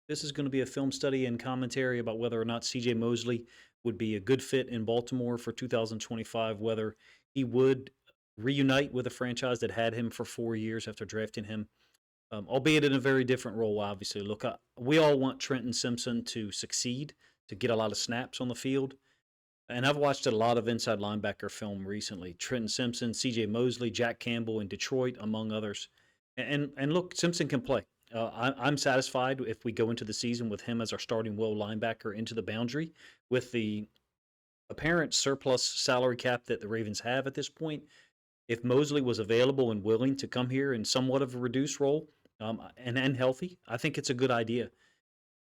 This is going to be a film study and commentary about whether or not CJ Mosley would be a good fit in Baltimore for 2025, whether he would reunite with a franchise that had him for 4 years after drafting him, albeit in a very different role, obviously. Look, we all want Trenton Simpson to succeed, to get a lot of snaps on the field. And I've watched a lot of inside linebacker film recently. Trenton Simpson, C.J. Mosley, Jack Campbell in Detroit, among others. And look, Simpson can play. I'm satisfied if we go into the season with him as our starting will linebacker into the boundary with the apparent surplus salary cap that the Ravens have at this point. If Mosley was available and willing to come here in somewhat of a reduced role and healthy, I think it's a good idea.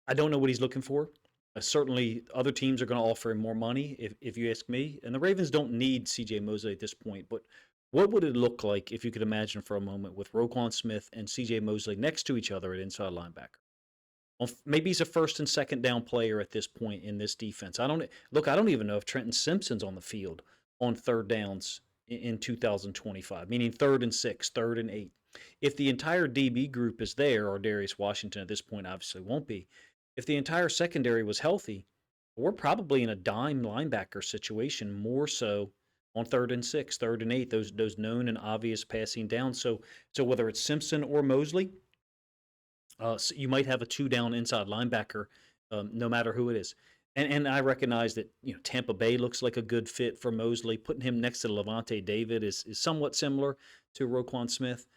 I don't know what he's looking for. Certainly, other teams are going to offer him more money, if you ask me. And the Ravens don't need C.J. Mosley at this point. But what would it look like if you could imagine for a moment with Roquan Smith and C.J. Mosley next to each other at inside linebacker? Well, maybe he's a first and second down player at this point in this defense. I don't even know if Trenton Simpson's on the field on third downs in 2025, meaning third and six, third and eight. If the entire DB group is there, or Darius Washington at this point obviously won't be, if the entire secondary was healthy, we're probably in a dime linebacker situation more so on third and six, third and eight, those known and obvious passing downs. So whether it's Simpson or Mosley, so you might have a two down inside linebacker, no matter who it is. And I recognize that Tampa Bay looks like a good fit for Mosley. Putting him next to Levante David is somewhat similar to Roquan Smith.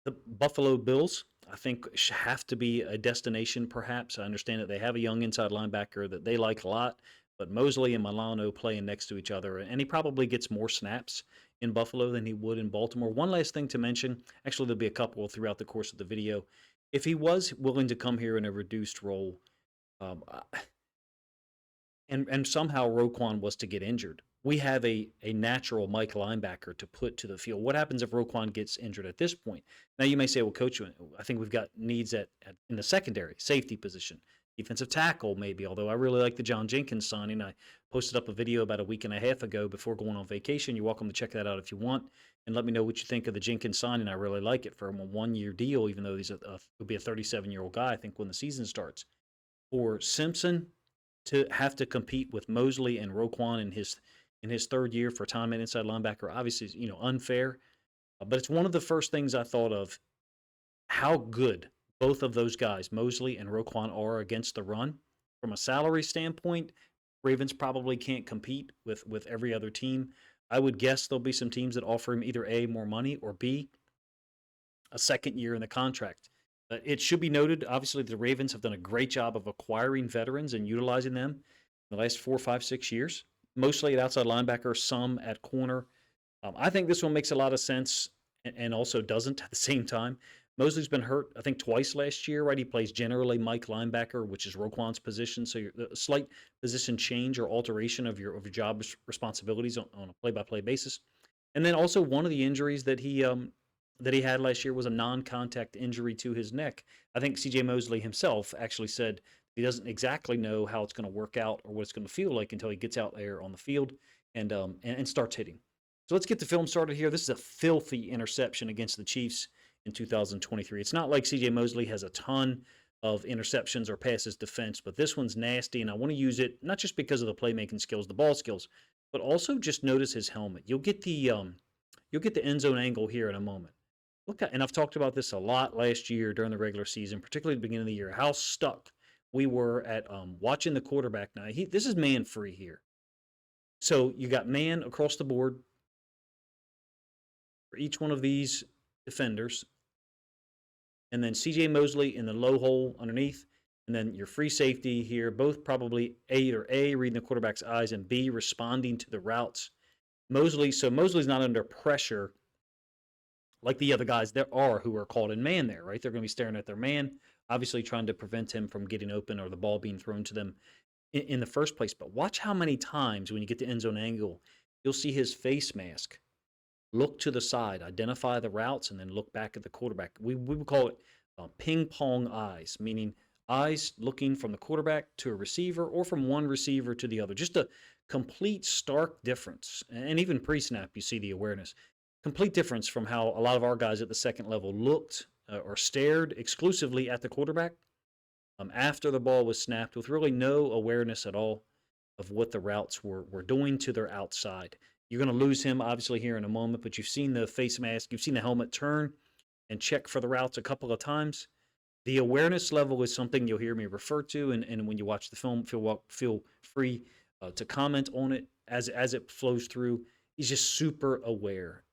The Buffalo Bills, I think, have to be a destination, perhaps. I understand that they have a young inside linebacker that they like a lot, but Mosley and Milano playing next to each other, and he probably gets more snaps in Buffalo than he would in Baltimore. One last thing to mention, actually, there'll be a couple throughout the course of the video. If he was willing to come here in a reduced role, um, and somehow Roquan was to get injured, we have a natural Mike linebacker to put to the field. What happens if Roquan gets injured at this point? Now you may say, well, coach, I think we've got needs in the secondary, safety position, defensive tackle maybe, although I really like the John Jenkins signing. I posted up a video about a week and a half ago before going on vacation. You're welcome to check that out if you want and let me know what you think of the Jenkins signing. I really like it for him, a 1-year deal, even though he'll be a 37-year-old guy, I think, when the season starts. For Simpson to have to compete with Mosley and Roquan in his third year for time at inside linebacker, obviously is unfair. But it's one of the first things I thought of how good both of those guys, Mosley and Roquan, are against the run. From a salary standpoint, Ravens probably can't compete with every other team. I would guess there'll be some teams that offer him either A, more money, or B, a second year in the contract. It should be noted, obviously, the Ravens have done a great job of acquiring veterans and utilizing them in the last 4, 5, 6 years, mostly at outside linebacker, some at corner. I think this one makes a lot of sense and also doesn't at the same time. Mosley's been hurt, I think, twice last year, right? He plays generally Mike linebacker, which is Roquan's position. So a slight position change or alteration of your job responsibilities on a play-by-play basis. And then also one of the injuries that he had last year was a non-contact injury to his neck. I think C.J. Mosley himself actually said he doesn't exactly know how it's going to work out or what it's going to feel like until he gets out there on the field and starts hitting. So let's get the film started here. This is a filthy interception against the Chiefs in 2023. It's not like C.J. Mosley has a ton of interceptions or passes defense, but this one's nasty, and I want to use it not just because of the playmaking skills, the ball skills, but also just notice his helmet. You'll get the end zone angle here in a moment. Look at, and I've talked about this a lot last year during the regular season, particularly at the beginning of the year, how stuck we were at watching the quarterback. Now, this is man free here. So you got man across the board for each one of these defenders, and then C.J. Mosley in the low hole underneath, and then your free safety here, both probably either A, reading the quarterback's eyes, and B, responding to the routes. Mosley's not under pressure like the other guys there are who are called in man there, right? They're going to be staring at their man, obviously trying to prevent him from getting open or the ball being thrown to them in the first place. But watch how many times when you get the end zone angle, you'll see his face mask look to the side, identify the routes, and then look back at the quarterback. We would call it ping pong eyes, meaning eyes looking from the quarterback to a receiver or from one receiver to the other. Just a complete stark difference. And even pre-snap, you see the awareness. Complete difference from how a lot of our guys at the second level looked or stared exclusively at the quarterback after the ball was snapped with really no awareness at all of what the routes were doing to their outside. You're going to lose him obviously here in a moment, but you've seen the face mask, you've seen the helmet turn and check for the routes a couple of times. The awareness level is something you'll hear me refer to, and when you watch the film, feel free to comment on it as it flows through. He's just super aware.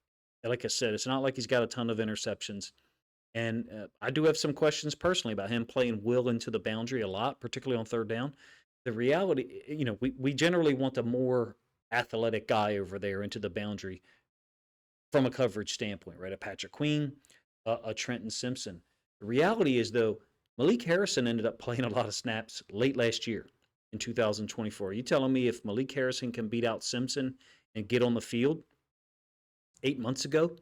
Like I said, it's not like he's got a ton of interceptions. And I do have some questions personally about him playing Will into the boundary a lot, particularly on third down. The reality, we generally want a more athletic guy over there into the boundary from a coverage standpoint, right? A Patrick Queen, a Trenton Simpson. The reality is, though, Malik Harrison ended up playing a lot of snaps late last year in 2024. Are you telling me if Malik Harrison can beat out Simpson and get on the field 8 months ago,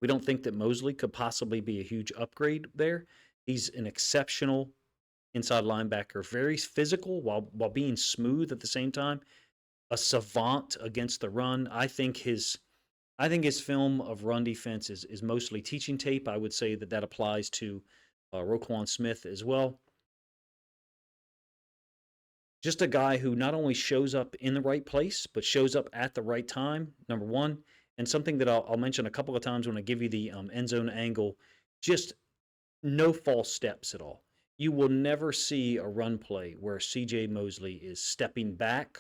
we don't think that Mosley could possibly be a huge upgrade there? He's an exceptional inside linebacker, very physical while being smooth at the same time. A savant against the run. I think his film of run defense is mostly teaching tape. I would say that applies to Roquan Smith as well. Just a guy who not only shows up in the right place, but shows up at the right time, number one. And something that I'll mention a couple of times when I give you the end zone angle, just no false steps at all. You will never see a run play where CJ Mosley is stepping back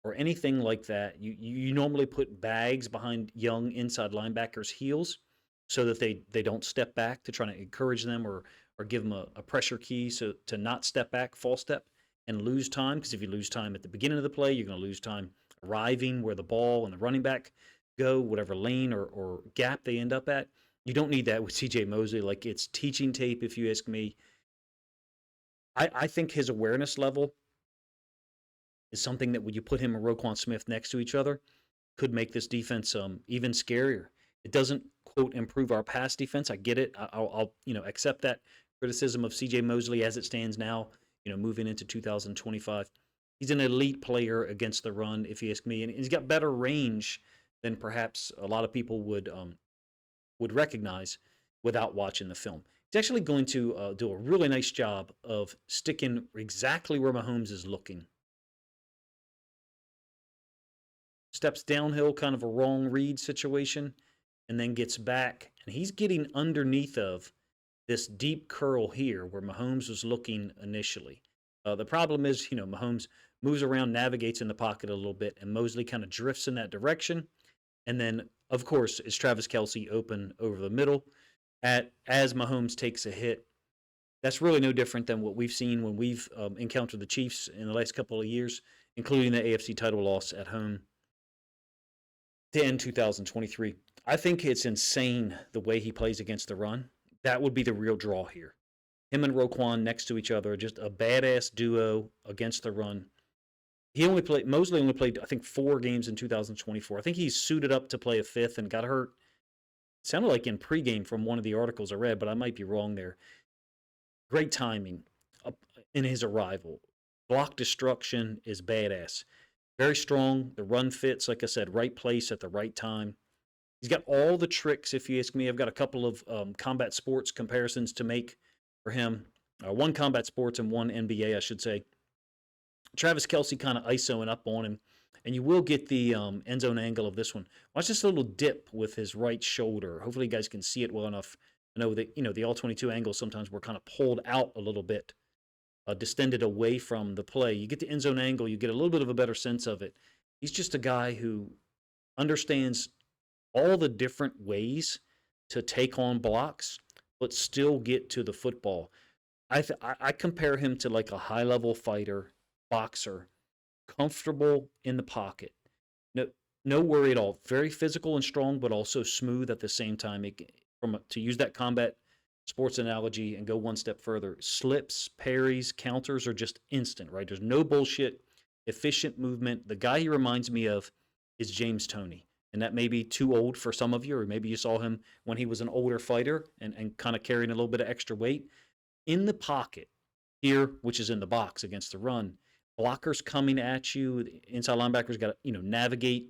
or anything like that. You normally put bags behind young inside linebackers' heels so that they don't step back to try to encourage them or give them a pressure key so to not step back, false step, and lose time. Because if you lose time at the beginning of the play, you're going to lose time arriving where the ball and the running back go, whatever lane or gap they end up at. You don't need that with CJ Mosley. Like, it's teaching tape, if you ask me. I think his awareness level is something that when you put him and Roquan Smith next to each other could make this defense even scarier. It doesn't, quote, improve our pass defense. I get it. I'll accept that criticism of CJ Mosley as it stands now, moving into 2025. He's an elite player against the run, if you ask me, and he's got better range than perhaps a lot of people would recognize without watching the film. He's actually going to do a really nice job of sticking exactly where Mahomes is looking. Steps downhill, kind of a wrong read situation, and then gets back. And he's getting underneath of this deep curl here where Mahomes was looking initially. The problem is, Mahomes moves around, navigates in the pocket a little bit, and Mosley kind of drifts in that direction. And then, of course, is Travis Kelce open over the middle as Mahomes takes a hit. That's really no different than what we've seen when we've encountered the Chiefs in the last couple of years, including the AFC title loss at home to end 2023. I think it's insane the way he plays against the run. That would be the real draw here. Him and Roquan next to each other, just a badass duo against the run. Mosley only played, I think, 4 games in 2024. I think he's suited up to play a 5th and got hurt. It sounded like in pregame from one of the articles I read, but I might be wrong there. Great timing in his arrival. Block destruction is badass. Very strong. The run fits, like I said, right place at the right time. He's got all the tricks, if you ask me. I've got a couple of combat sports comparisons to make for him. One combat sports and one NBA, I should say. Travis Kelce kind of ISOing up on him, and you will get the end zone angle of this one. Watch this little dip with his right shoulder. Hopefully you guys can see it well enough. I know that, the all-22 angles sometimes were kind of pulled out a little bit, distended away from the play. You get the end zone angle, you get a little bit of a better sense of it. He's just a guy who understands all the different ways to take on blocks, but still get to the football. I compare him to like a high-level fighter, boxer, comfortable in the pocket. No worry at all. Very physical and strong, but also smooth at the same time. To use that combat sports analogy and go one step further, slips, parries, counters are just instant, right? There's no bullshit, efficient movement. The guy he reminds me of is James Toney. And that may be too old for some of you, or maybe you saw him when he was an older fighter and kind of carrying a little bit of extra weight. In the pocket here, which is in the box against the run, blockers coming at you, the inside linebackers got to, navigate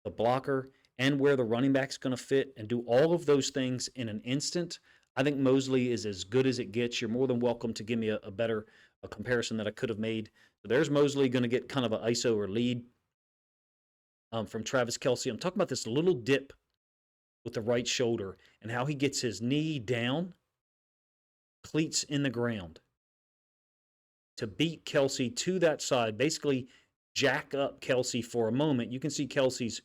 the blocker and where the running back's going to fit and do all of those things in an instant. I think Mosley is as good as it gets. You're more than welcome to give me a better comparison that I could have made. So there's Mosley going to get kind of an ISO or lead from Travis Kelce. I'm talking about this little dip with the right shoulder and how he gets his knee down, cleats in the ground, to beat Kelce to that side, basically jack up Kelce for a moment. You can see Kelce's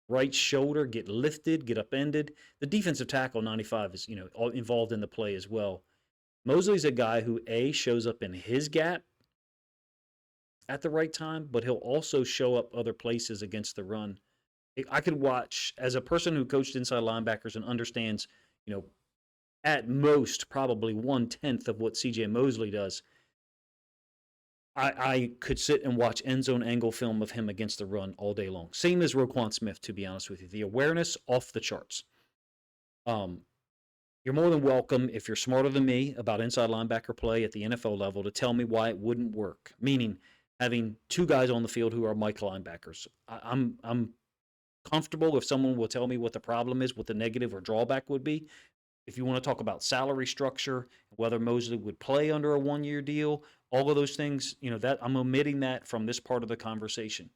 right shoulder get lifted, get upended. The defensive tackle 95 is, involved in the play as well. Mosley's a guy who shows up in his gap at the right time, but he'll also show up other places against the run. I could watch, as a person who coached inside linebackers and understands, at most probably 1/10 of what CJ Mosley does. I could sit and watch end zone angle film of him against the run all day long. Same as Roquan Smith, to be honest with you. The awareness off the charts. You're more than welcome, if you're smarter than me about inside linebacker play at the NFL level, to tell me why it wouldn't work. Meaning, having two guys on the field who are Mike linebackers. I'm comfortable if someone will tell me what the problem is, what the negative or drawback would be. If you want to talk about salary structure, whether Mosley would play under a one-year deal, all of those things, that I'm omitting that from this part of the conversation.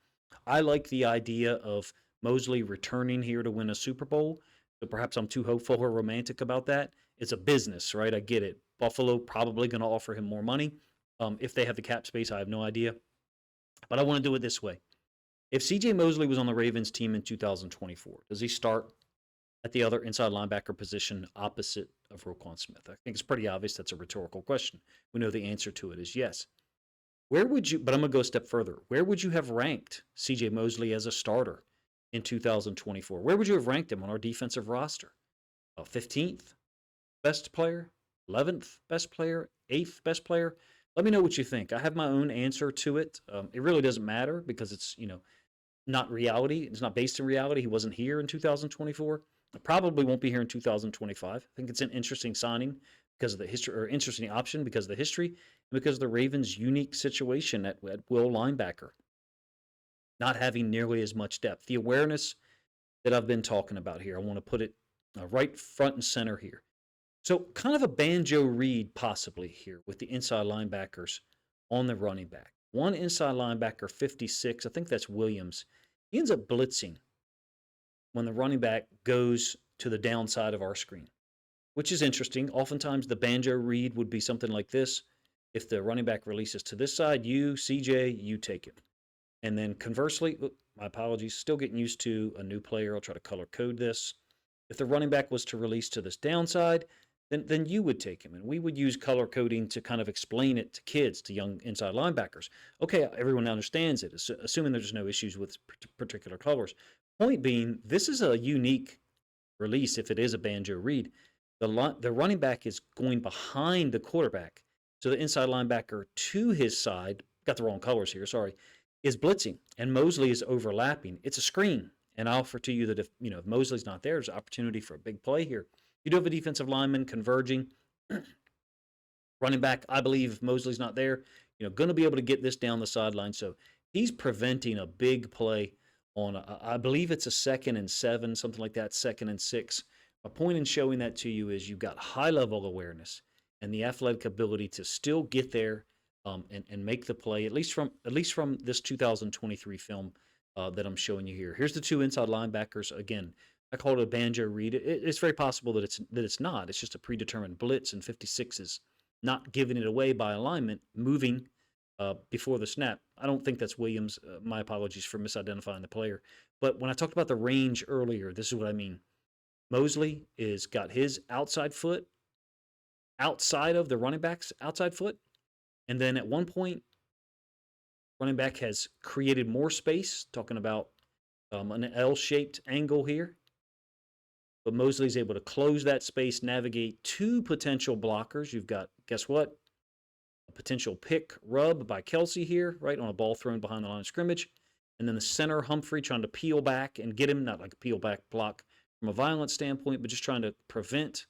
I like the idea of Mosley returning here to win a Super Bowl. So perhaps I'm too hopeful or romantic about that. It's a business, right? I get it. Buffalo probably going to offer him more money. If they have the cap space, I have no idea. But I want to do it this way. If CJ Mosley was on the Ravens team in 2024, does he start at the other inside linebacker position opposite of Roquan Smith? I think it's pretty obvious that's a rhetorical question. We know the answer to it is yes. Where would you, but I'm going to go a step further. Where would you have ranked CJ Mosley as a starter in 2024? Where would you have ranked him on our defensive roster? 15th best player? 11th best player? 8th best player? Let me know what you think. I have my own answer to it. It really doesn't matter because it's, not reality. It's not based in reality. He wasn't here in 2024. Probably won't be here in 2025. I think it's an interesting signing because of the history, or interesting option because of the history, and because of the Ravens' unique situation at will linebacker, not having nearly as much depth. The awareness that I've been talking about here, I want to put it right front and center here. So kind of a banjo read possibly here with the inside linebackers on the running back. One inside linebacker, 56, I think that's Williams. He ends up blitzing when the running back goes to the downside of our screen, which is interesting. Oftentimes the banjo read would be something like this. If the running back releases to this side, CJ, you take it. And then conversely, my apologies, still getting used to a new player. I'll try to color code this. If the running back was to release to this downside, then you would take him. And we would use color coding to kind of explain it to kids, to young inside linebackers. Okay, everyone understands it, assuming there's no issues with particular colors. Point being, this is a unique release if it is a banjo read. The running back is going behind the quarterback. So the inside linebacker to his side, got the wrong colors here, sorry, is blitzing. And Mosley is overlapping. It's a screen. And I offer to you that if Mosley's not there, there's an opportunity for a big play here. You do have a defensive lineman converging. Running back, I believe if Mosley's not there, going to be able to get this down the sideline. So he's preventing a big play on, I believe it's a 2nd and 7, something like that, 2nd and 6. My point in showing that to you is you've got high-level awareness and the athletic ability to still get there and make the play, at least from this 2023 film that I'm showing you here. Here's the two inside linebackers. Again, I call it a banjo read. It's very possible that it's not. It's just a predetermined blitz, and 56 is not giving it away by alignment, moving before the snap. I don't think that's Williams. My apologies for misidentifying the player. But when I talked about the range earlier, this is what I mean. Mosley is got his outside foot outside of the running back's outside foot. And then at one point, running back has created more space, talking about an L-shaped angle here. But Mosley's able to close that space, navigate two potential blockers. You've got, guess what? A potential pick rub by Kelce here, right, on a ball thrown behind the line of scrimmage. And then the center, Humphrey, trying to peel back and get him, not like a peel back block from a violent standpoint, but just trying to prevent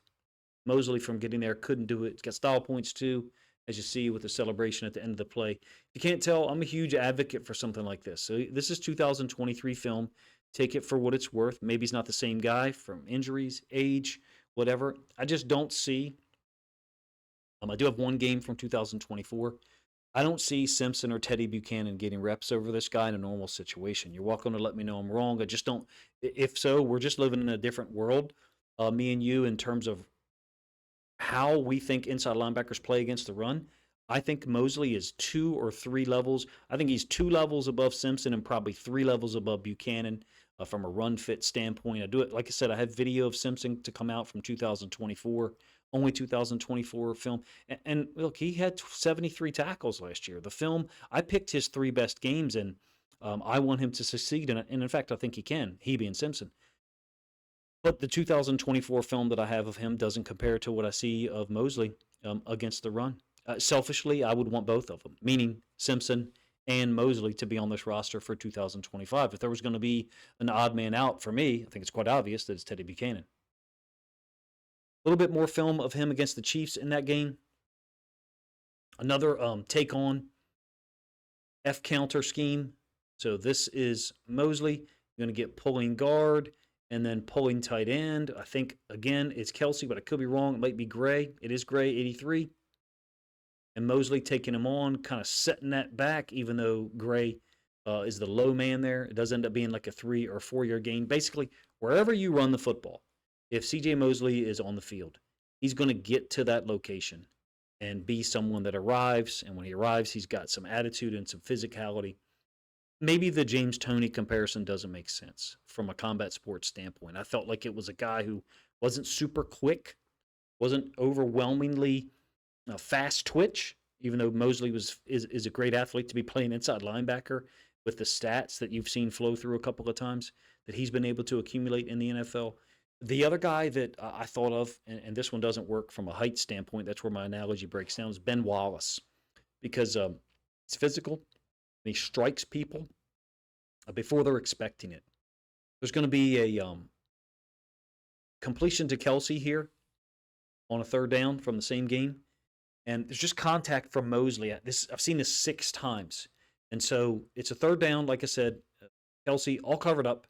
Mosley from getting there. Couldn't do it. It's got style points too, as you see with the celebration at the end of the play. If you can't tell, I'm a huge advocate for something like this. So this is 2023 film. Take it for what it's worth. Maybe he's not the same guy from injuries, age, whatever. I just don't see. I do have one game from 2024. I don't see Simpson or Teddy Buchanan getting reps over this guy in a normal situation. You're welcome to let me know I'm wrong. I just don't. If so, we're just living in a different world, me and you, in terms of how we think inside linebackers play against the run. I think Mosley is 2 or 3 levels. I think he's 2 levels above Simpson and probably 3 levels above Buchanan from a run fit standpoint. I do it, like I said, I have video of Simpson to come out from 2024, only 2024 film. And look, he had 73 tackles last year. The film, I picked his 3 best games, and I want him to succeed. And in fact, I think he can, he being Simpson. But the 2024 film that I have of him doesn't compare to what I see of Mosley against the run. Selfishly, I would want both of them, meaning Simpson and Mosley, to be on this roster for 2025. If there was going to be an odd man out for me, I think it's quite obvious that it's Teddy Buchanan. A little bit more film of him against the Chiefs in that game. Another take on F counter scheme. So this is Mosley. You're going to get pulling guard and then pulling tight end. I think, again, it's Kelsey, but I could be wrong. It might be Gray. It is Gray, 83. And Mosley taking him on, kind of setting that back, even though Gray is the low man there. It does end up being like a 3 or 4 year gain. Basically, wherever you run the football, if CJ Mosley is on the field, he's going to get to that location and be someone that arrives. And when he arrives, he's got some attitude and some physicality. Maybe the James Toney comparison doesn't make sense from a combat sports standpoint. I felt like it was a guy who wasn't super quick, wasn't overwhelmingly fast twitch, even though Mosley is a great athlete to be playing inside linebacker with the stats that you've seen flow through a couple of times that he's been able to accumulate in the NFL. The other guy that I thought of, and this one doesn't work from a height standpoint, that's where my analogy breaks down, is Ben Wallace, because he's physical and he strikes people before they're expecting it. There's going to be a completion to Kelsey here on a 3rd down from the same game. And there's just contact from Mosley. I've seen this 6 times. And so it's a 3rd down, like I said, Kelsey all covered up.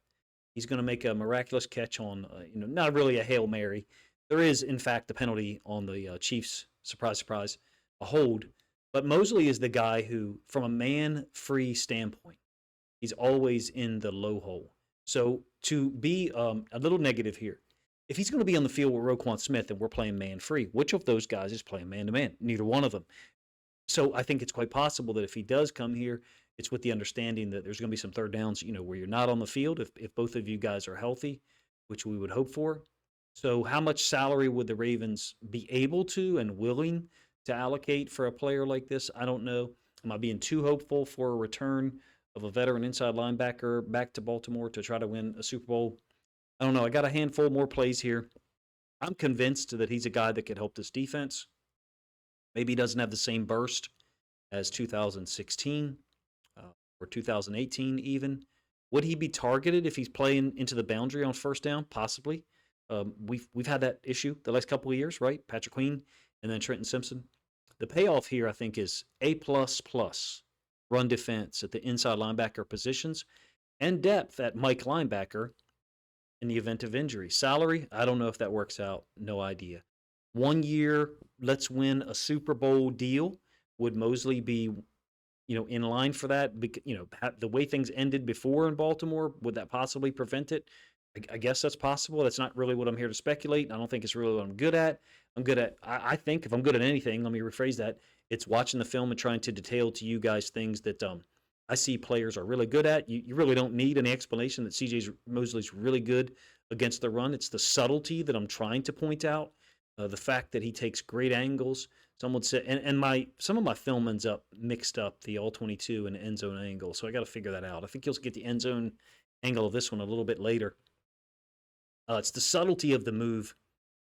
He's going to make a miraculous catch on, not really a Hail Mary. There is, in fact, a penalty on the Chiefs, surprise, surprise, a hold. But Mosley is the guy who, from a man-free standpoint, he's always in the low hole. So to be a little negative here, if he's going to be on the field with Roquan Smith and we're playing man-free, which of those guys is playing man-to-man? Neither one of them. So I think it's quite possible that if he does come here, it's with the understanding that there's going to be some 3rd downs, where you're not on the field if both of you guys are healthy, which we would hope for. So how much salary would the Ravens be able to and willing to allocate for a player like this? I don't know. Am I being too hopeful for a return of a veteran inside linebacker back to Baltimore to try to win a Super Bowl? I don't know. I got a handful more plays here. I'm convinced that he's a guy that could help this defense. Maybe he doesn't have the same burst as 2016 or 2018 even. Would he be targeted if he's playing into the boundary on 1st down? Possibly. We've had that issue the last couple of years, right? Patrick Queen and then Trenton Simpson. The payoff here, I think, is A++ run defense at the inside linebacker positions and depth at Mike linebacker in the event of injury. Salary, I don't know if that works out. No idea. 1 year, let's win a Super Bowl deal. Would Mosley be, in line for that? The way things ended before in Baltimore, would that possibly prevent it? I guess that's possible. That's not really what I'm here to speculate. I don't think it's really what I'm good at. I think if I'm good at anything, let me rephrase that, it's watching the film and trying to detail to you guys things that I see players are really good at. You really don't need any explanation that CJ Mosley's really good against the run. It's the subtlety that I'm trying to point out. The fact that he takes great angles. Some would say, and some of my film ends up mixed up, the all-22 and end zone angle. So I got to figure that out. I think you'll get the end zone angle of this one a little bit later. It's the subtlety of the move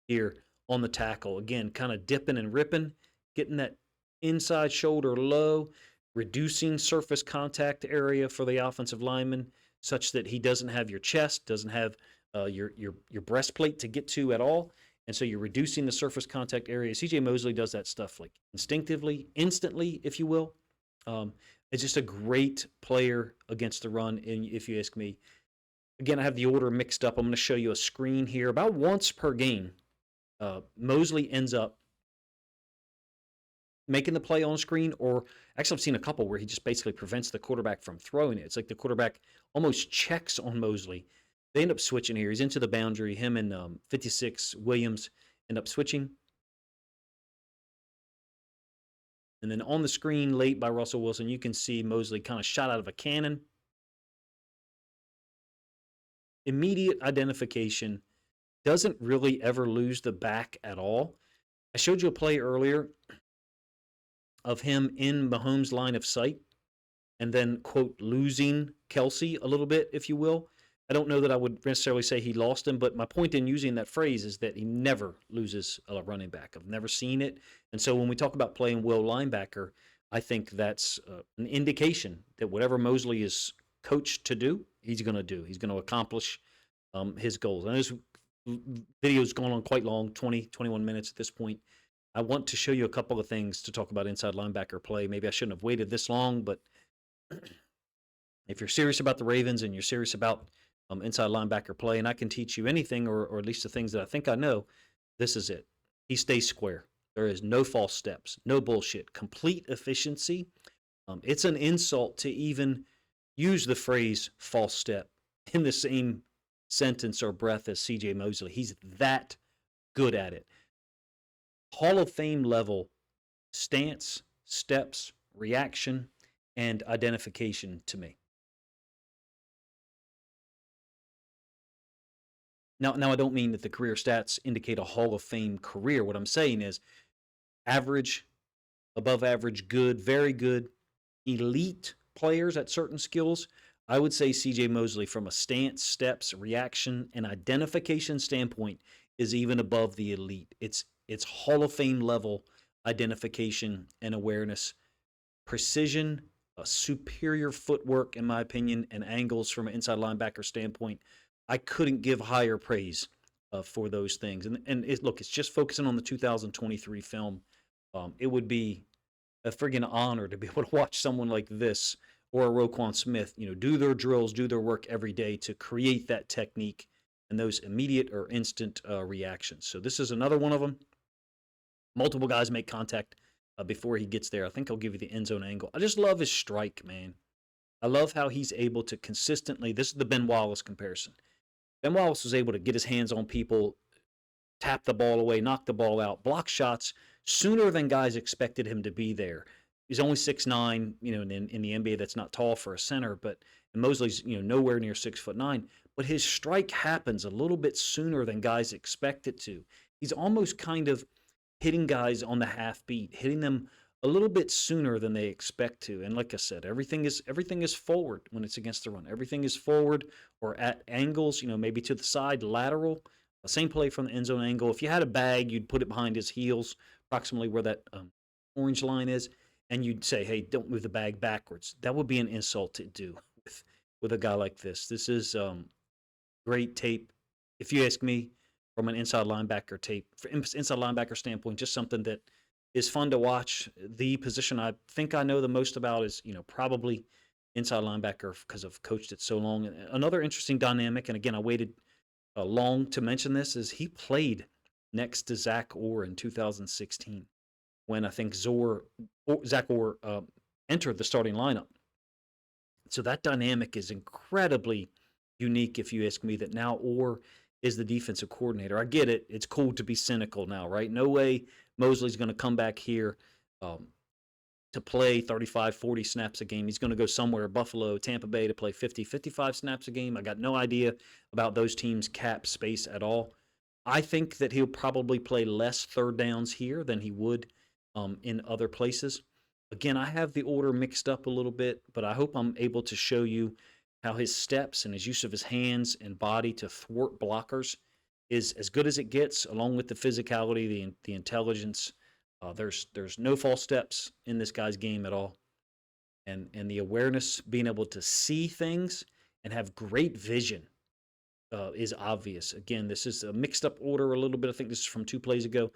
here on the tackle. Again, kind of dipping and ripping, getting that inside shoulder low, reducing surface contact area for the offensive lineman such that he doesn't have your chest, doesn't have your breastplate to get to at all. And so you're reducing the surface contact area. CJ Mosley does that stuff like instinctively, instantly, if you will. It's just a great player against the run, if you ask me. Again, I have the order mixed up. I'm going to show you a screen here about once per game. Mosley ends up making the play on screen, or actually, I've seen a couple where he just basically prevents the quarterback from throwing it. It's like the quarterback almost checks on Mosley. They end up switching here. He's into the boundary. Him and 56 Williams end up switching. And then on the screen, late by Russell Wilson, you can see Mosley kind of shot out of a cannon. Immediate identification. Doesn't really ever lose the back at all. I showed you a play earlier of him in Mahomes' line of sight and then, quote, losing Kelsey a little bit, if you will. I don't know that I would necessarily say he lost him, but my point in using that phrase is that he never loses a running back. I've never seen it. And so when we talk about playing will linebacker, I think that's an indication that whatever Mosley is coached to do, he's going to do. He's going to accomplish his goals. And this video's gone on quite long, 20, 21 minutes at this point. I want to show you a couple of things to talk about inside linebacker play. Maybe I shouldn't have waited this long, but if you're serious about the Ravens and you're serious about inside linebacker play, and I can teach you anything, or at least the things that I think I know, this is it. He stays square. There is no false steps, no bullshit, complete efficiency. It's an insult to even use the phrase false step in the same sentence or breath as C.J. Mosley. He's that good at it. Hall of Fame level stance, steps, reaction, and identification to me. Now, I don't mean that the career stats indicate a Hall of Fame career. What I'm saying is average, above average, good, very good, elite players at certain skills. I would say C.J. Mosley, from a stance, steps, reaction, and identification standpoint, is even above the elite. It's Hall of Fame level identification and awareness, precision, superior footwork, in my opinion, and angles from an inside linebacker standpoint. I couldn't give higher praise for those things. And look, it's just focusing on the 2023 film. It would be a friggin' honor to be able to watch someone like this or a Roquan Smith, do their drills, do their work every day to create that technique and those immediate or instant reactions. So this is another one of them. Multiple guys make contact before he gets there. I think I'll give you the end zone angle. I just love his strike, man. I love how he's able to consistently, this is the Ben Wallace comparison. Ben Wallace was able to get his hands on people, tap the ball away, knock the ball out, block shots sooner than guys expected him to be there. He's only 6'9", in the NBA that's not tall for a center, but Mosley's, nowhere near 6'9". But his strike happens a little bit sooner than guys expect it to. He's almost kind of hitting guys on the half beat, hitting them a little bit sooner than they expect to. And like I said, everything is forward when it's against the run. Everything is forward or at angles, maybe to the side, lateral. The same play from the end zone angle. If you had a bag, you'd put it behind his heels, approximately where that orange line is, and you'd say, hey, don't move the bag backwards. That would be an insult to do with a guy like this. This is great tape, if you ask me, from an inside linebacker tape, inside linebacker standpoint, just something that is fun to watch. The position I think I know the most about is, probably inside linebacker because I've coached it so long. Another interesting dynamic, and again, I waited long to mention this, is he played next to Zach Orr in 2016 when I think Zach Orr entered the starting lineup. So that dynamic is incredibly unique, if you ask me, that now Orr is the defensive coordinator. I get it. It's cool to be cynical now, right? No way Mosley's going to come back here to play 35, 40 snaps a game. He's going to go somewhere, Buffalo, Tampa Bay, to play 50, 55 snaps a game. I got no idea about those teams' cap space at all. I think that he'll probably play less third downs here than he would in other places. Again, I have the order mixed up a little bit, but I hope I'm able to show you how his steps and his use of his hands and body to thwart blockers is as good as it gets, along with the physicality, the intelligence. There's no false steps in this guy's game at all. And the awareness, being able to see things and have great vision is obvious. Again, this is a mixed up order a little bit. I think this is from 2 plays ago.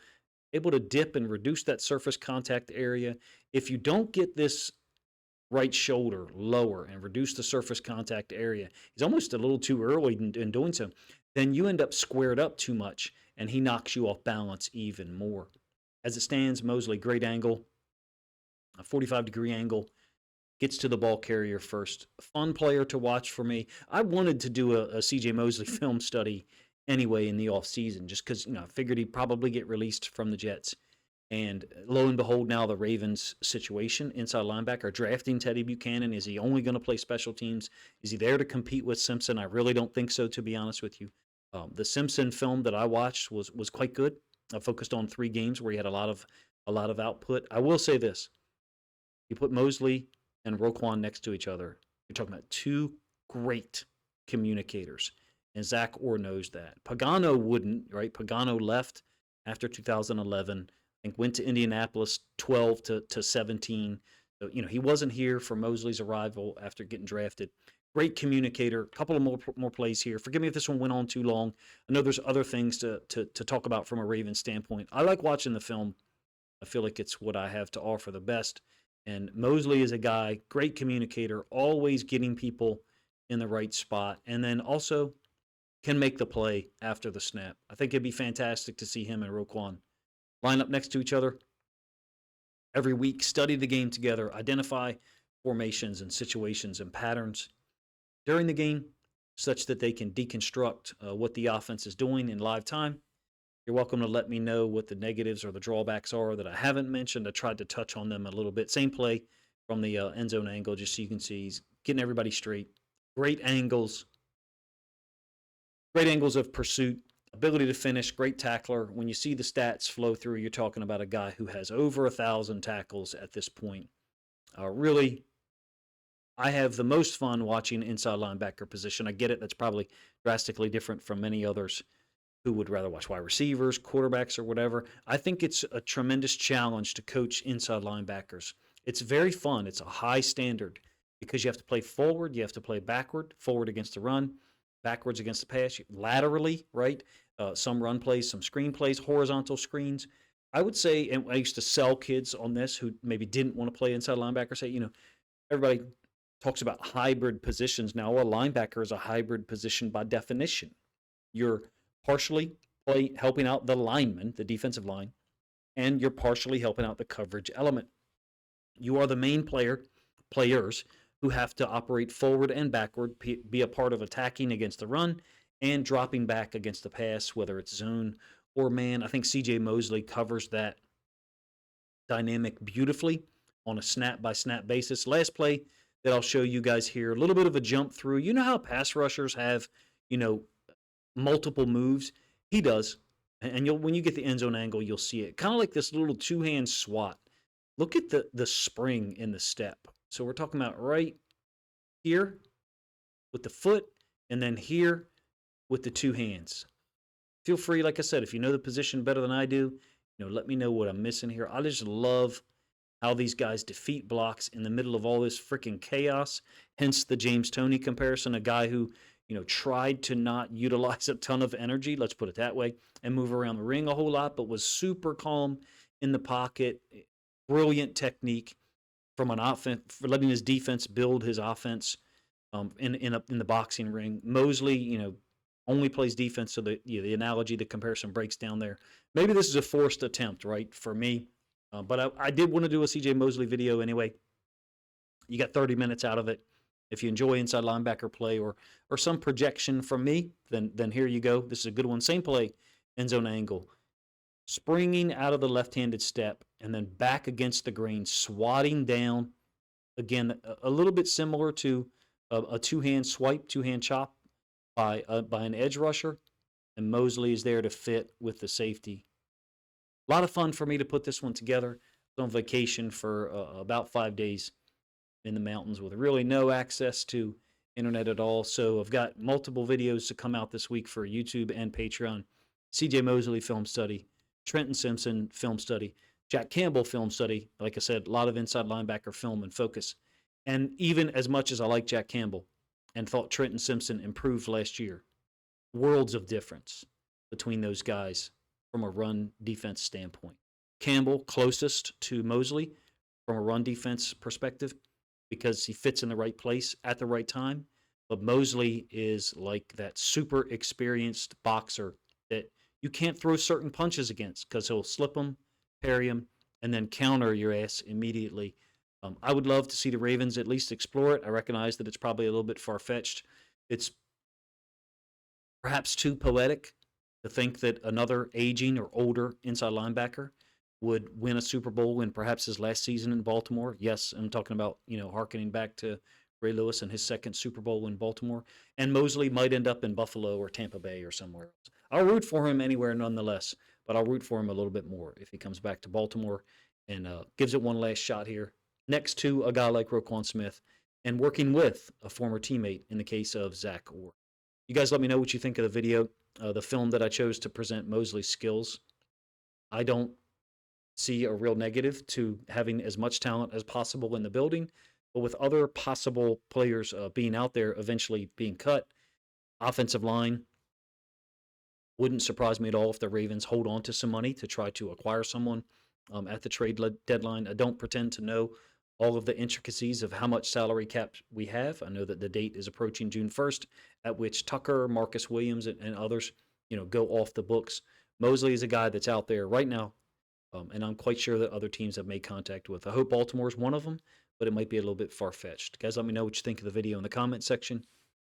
Able to dip and reduce that surface contact area. If you don't get this right shoulder lower and reduce the surface contact area, he's almost a little too early in doing so, then you end up squared up too much and he knocks you off balance even more. As it stands, Mosley, great angle, a 45-degree angle, gets to the ball carrier first. Fun player to watch for me. I wanted to do a CJ Mosley film study anyway in the offseason just because, I figured he'd probably get released from the Jets. And lo and behold, now the Ravens situation, inside linebacker, drafting Teddy Buchanan. Is he only going to play special teams? Is he there to compete with Simpson? I really don't think so, to be honest with you. The Simpson film that I watched was quite good. I focused on 3 games where he had a lot of output. I will say this: you put Mosley and Roquan next to each other, you're talking about 2 great communicators, and Zach Orr knows that. Pagano wouldn't, right? Pagano left after 2011. I think went to Indianapolis 12 to 17. So, he wasn't here for Mosley's arrival after getting drafted. Great communicator. A couple of more plays here. Forgive me if this one went on too long. I know there's other things to talk about from a Ravens standpoint. I like watching the film. I feel like it's what I have to offer the best. And Mosley is a guy, great communicator, always getting people in the right spot, and then also can make the play after the snap. I think it'd be fantastic to see him and Roquan line up next to each other every week, study the game together, identify formations and situations and patterns during the game such that they can deconstruct what the offense is doing in live time. You're welcome to let me know what the negatives or the drawbacks are that I haven't mentioned. I tried to touch on them a little bit. Same play from the end zone angle, just so you can see he's getting everybody straight. Great angles of pursuit, ability to finish, great tackler. When you see the stats flow through, you're talking about a guy who has over 1,000 tackles at this point. Really, I have the most fun watching inside linebacker position. I get it. That's probably drastically different from many others who would rather watch wide receivers, quarterbacks, or whatever. I think it's a tremendous challenge to coach inside linebackers. It's very fun. It's a high standard because you have to play forward, you have to play backward, forward against the run, backwards against the pass, laterally, right? Some run plays, some screen plays, horizontal screens. I would say, and I used to sell kids on this who maybe didn't want to play inside linebacker, say, everybody talks about hybrid positions. Now, a linebacker is a hybrid position by definition. You're partially helping out the lineman, the defensive line, and you're partially helping out the coverage element. You are the main players who have to operate forward and backward, be a part of attacking against the run and dropping back against the pass, whether it's zone or man. I think CJ Mosley covers that dynamic beautifully on a snap-by-snap basis. Last play that I'll show you guys here, a little bit of a jump through. You know how pass rushers have, multiple moves? He does. And when you get the end zone angle, you'll see it. Kind of like this little 2-hand swat. Look at the spring in the step. So we're talking about right here with the foot, and then here with the 2 hands. Feel free, like I said, if you know the position better than I do, let me know what I'm missing here. I just love how these guys defeat blocks in the middle of all this freaking chaos. Hence the James Toney comparison, a guy who, tried to not utilize a ton of energy, let's put it that way, and move around the ring a whole lot, but was super calm in the pocket. Brilliant technique from an offense for letting his defense build his offense in the boxing ring. Mosley, only plays defense, so the analogy, the comparison breaks down there. Maybe this is a forced attempt, right, for me, but I did want to do a CJ Mosley video anyway. You got 30 minutes out of it. If you enjoy inside linebacker play or some projection from me, then here you go. This is a good one. Same play, end zone angle. Springing out of the left-handed step and then back against the grain, swatting down. Again, a little bit similar to a 2-hand swipe, 2-hand chop by an edge rusher, and Mosley is there to fit with the safety. A lot of fun for me to put this one together. I was on vacation for about 5 days in the mountains with really no access to internet at all. So I've got multiple videos to come out this week for YouTube and Patreon. CJ Mosley film study, Trenton Simpson film study, Jack Campbell film study. Like I said, a lot of inside linebacker film and focus. And even as much as I like Jack Campbell and thought Trenton Simpson improved last year, worlds of difference between those guys from a run defense standpoint. Campbell closest to Mosley from a run defense perspective because he fits in the right place at the right time. But Mosley is like that super experienced boxer that you can't throw certain punches against because he'll slip them, parry them, and then counter your ass immediately. I would love to see the Ravens at least explore it. I recognize that it's probably a little bit far fetched. It's perhaps too poetic to think that another aging or older inside linebacker would win a Super Bowl in perhaps his last season in Baltimore. Yes, I'm talking about, harkening back to Ray Lewis and his second Super Bowl in Baltimore. And Mosley might end up in Buffalo or Tampa Bay or somewhere else. I'll root for him anywhere nonetheless, but I'll root for him a little bit more if he comes back to Baltimore and gives it one last shot here next to a guy like Roquan Smith and working with a former teammate in the case of Zach Orr. You guys let me know what you think of the video, the film that I chose to present Mosley's skills. I don't see a real negative to having as much talent as possible in the building, but with other possible players being out there, eventually being cut, offensive line wouldn't surprise me at all if the Ravens hold on to some money to try to acquire someone at the trade deadline. I don't pretend to know all of the intricacies of how much salary cap we have. I know that the date is approaching June 1st, at which Tucker, Marcus Williams, and others, go off the books. Mosley is a guy that's out there right now, and I'm quite sure that other teams have made contact with. I hope Baltimore is one of them, but it might be a little bit far-fetched. Guys, let me know what you think of the video in the comment section.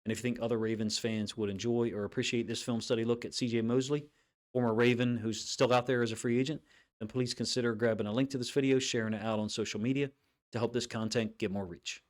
And if you think other Ravens fans would enjoy or appreciate this film study look at C.J. Mosley, former Raven who's still out there as a free agent, then please consider grabbing a link to this video, sharing it out on social media to help this content get more reach.